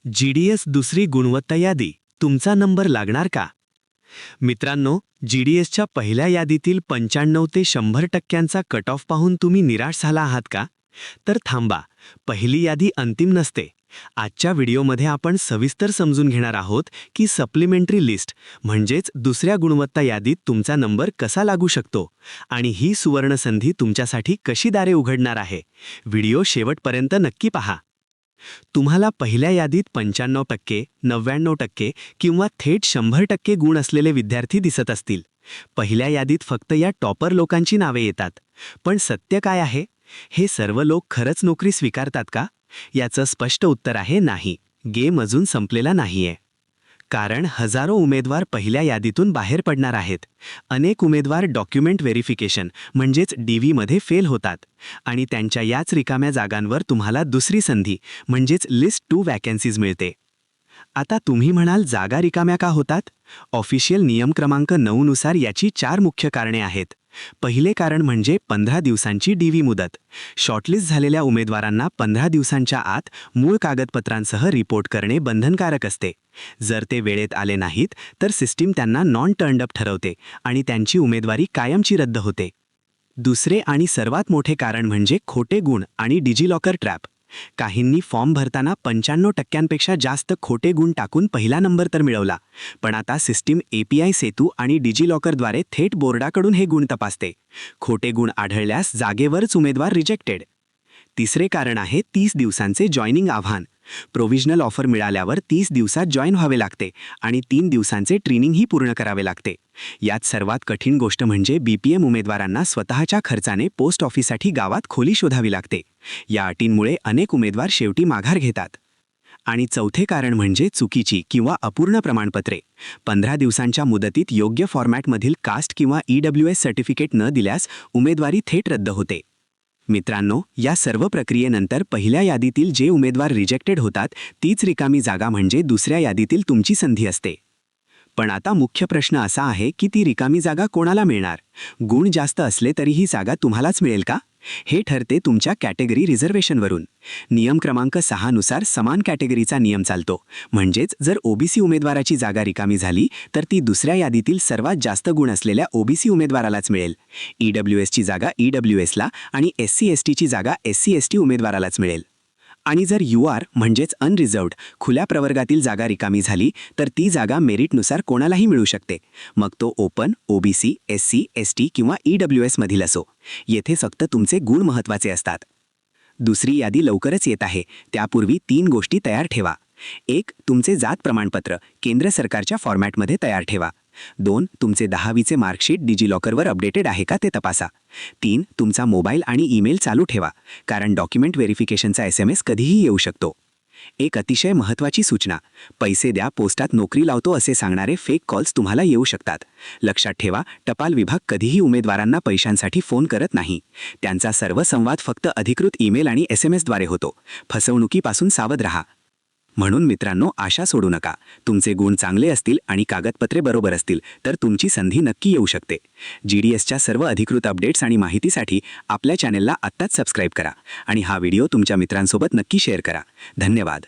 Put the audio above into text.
GDS दुसरी गुणवत्ता यादी, तुमचा नंबर लागणार का? मित्रांनो, GDSच्या पहिल्या यादीतील 95 ते 100% कट ऑफ पाहून तुम्ही निराश झाला आहात का? तर थांबा, पहिली यादी अंतिम नसते. आजच्या व्हिडिओमध्ये आपण सविस्तर समजून घेणार आहोत की सप्लिमेंटरी लिस्ट म्हणजेच दुसऱ्या गुणवत्ता यादीत तुमचा नंबर कसा लागू शकतो आणि ही सुवर्णसंधी तुमच्यासाठी कशी दारे उघडणार आहे. व्हिडिओ शेवटपर्यंत नक्की पहा. तुम्हाला पहिल्या यादीत 95%, 99% किंवा थेट 100% गुण असलेले विद्यार्थी दिसत असतील. पहिल्या यादीत फक्त या टॉपर लोकांची नावे येतात. पण सत्य काय आहे? हे सर्व लोक खरंच नोकरी स्वीकारतात का? याचं स्पष्ट उत्तर आहे नाही. गेम अजून संपलेला नाहीये. कारण हजारो उमेदवार पहिल्या यादीतून बाहेर पडणार आहेत. अनेक उमेदवार डॉक्युमेंट व्हेरिफिकेशन म्हणजेच DVमध्ये फेल होतात आणि त्यांच्या याच रिकाम्या जागांवर तुम्हाला दुसरी संधी म्हणजेच लिस्ट 2 वॅकन्सीज मिळते. आता तुम्ही म्हणाल जागा रिकाम्या का होतात? ऑफिशियल नियम क्रमांक 9 नुसार याची 4 मुख्य कारणे आहेत. पहिले कारण म्हणजे 15 दिवसांची DV मुदत. शॉर्टलिस्ट झालेल्या उमेदवारांना 15 दिवसांच्या आत मूळ कागदपत्रांसह रिपोर्ट करणे बंधनकारक असते. जर ते वेळेत आले नाहीत तर सिस्टीम त्यांना नॉन टर्न्ड अप ठरवते आणि त्यांची उमेदवारी कायमची रद्द होते. दुसरे आणि सर्वात मोठे कारण म्हणजे खोटे गुण आणि डिजिलॉकर ट्रॅप. काहींनी फॉर्म भरताना 95% जास्त खोटे गुण टाकून पहिला नंबर तर मिळवला, पण आता सिस्टीम API सेतू आणि डिजिलॉकरद्वारे थेट बोर्डाकडून हे गुण तपासते. खोटे गुण आढळल्यास जागेवरच उमेदवार रिजेक्टेड. तिसरे कारण आहे 30 दिवसांचे जॉईनिंग आव्हान. प्रोव्हिजनल ऑफर मिळाल्यावर 30 दिवसात जॉईन व्हावे लागते आणि 3 दिवसांचे ट्रेनिंगही पूर्ण करावे लागते. यात सर्वात कठीण गोष्ट म्हणजे BPM उमेदवारांना स्वतःच्या खर्चाने पोस्ट ऑफिससाठी गावात खोली शोधावी लागते. या अटींमुळे अनेक उमेदवार शेवटी माघार घेतात. आणि चौथे कारण म्हणजे चुकीची किंवा अपूर्ण प्रमाणपत्रे. 15 दिवसांच्या मुदतीत योग्य फॉर्मॅटमधील कास्ट किंवा EWS सर्टिफिकेट न दिल्यास उमेदवारी थेट रद्द होते. मित्रांनो, या सर्व प्रक्रियेनंतर पहिल्या यादीतील जे उमेदवार रिजेक्टेड होतात तीच रिकामी जागा म्हणजे दुसऱ्या यादीतील तुमची संधी असते. पण आता मुख्य प्रश्न असा आहे की ती रिकामी जागा कोणाला मिळणार? गुण जास्त असले तरी ही जागा तुम्हालाच मिळेल का? हे ठरते तुमच्या कॅटेगरी रिझर्वेशनवरून. नियम क्रमांक 6 नुसार समान कॅटेगरीचा नियम चालतो. म्हणजेच जर OBC उमेदवाराची जागा रिकामी झाली तर ती दुसऱ्या यादीतील सर्वात जास्त गुण असलेल्या OBC उमेदवारालाच मिळेल. EWSची जागा EWSला आणि SC/STची जागा SC/ST उमेदवारालाच मिळेल. आणि जर UR म्हणजेच अनरिझर्व्ड खुल्या प्रवर्गातील जागा रिकामी झाली तर ती जागा मेरिटनुसार कोणालाही मिळू शकते. मग तो ओपन, OBC, SC, ST किंवा EWS मधील असो. येथे फक्त तुमचे गुण महत्त्वाचे असतात. दुसरी यादी लवकरच येत आहे. त्यापूर्वी 3 गोष्टी तयार ठेवा. 1. तुमचे जात प्रमाणपत्र केंद्र सरकारच्या फॉर्मॅटमध्ये तयार ठेवा. 2. तुमचे 10वीचे मार्कशीट डिजिलॉकरवर अपडेटेड आहे का ते तपासा. 3. तुमचा मोबाईल आणि ईमेल चालू ठेवा, कारण डॉक्युमेंट व्हेरिफिकेशनचा SMS कधीही येऊ शकतो. एक अतिशय महत्त्वाची सूचना: पैसे द्या, पोस्टात नोकरी लावतो असे सांगणारे फेक कॉल्स तुम्हाला येऊ शकतात. लक्षात ठेवा, टपाल विभाग कधीही उमेदवारांना पैशांसाठी फोन करत नाही. त्यांचा सर्व संवाद फक्त अधिकृत ईमेल आणि SMSद्वारे होतो. फसवणुकीपासून सावध राहा. म्हणून मित्रांनो, आशा सोडू नका. तुमचे गुण चांगले असतील आणि कागदपत्रे बरोबर असतील तर तुमची संधी नक्की येऊ शकते. GDSच्या सर्व अधिकृत अपडेट्स आणि माहितीसाठी आपल्या चॅनेलला आत्ताच सबस्क्राईब करा आणि हा व्हिडिओ तुमच्या मित्रांसोबत नक्की शेअर करा. धन्यवाद.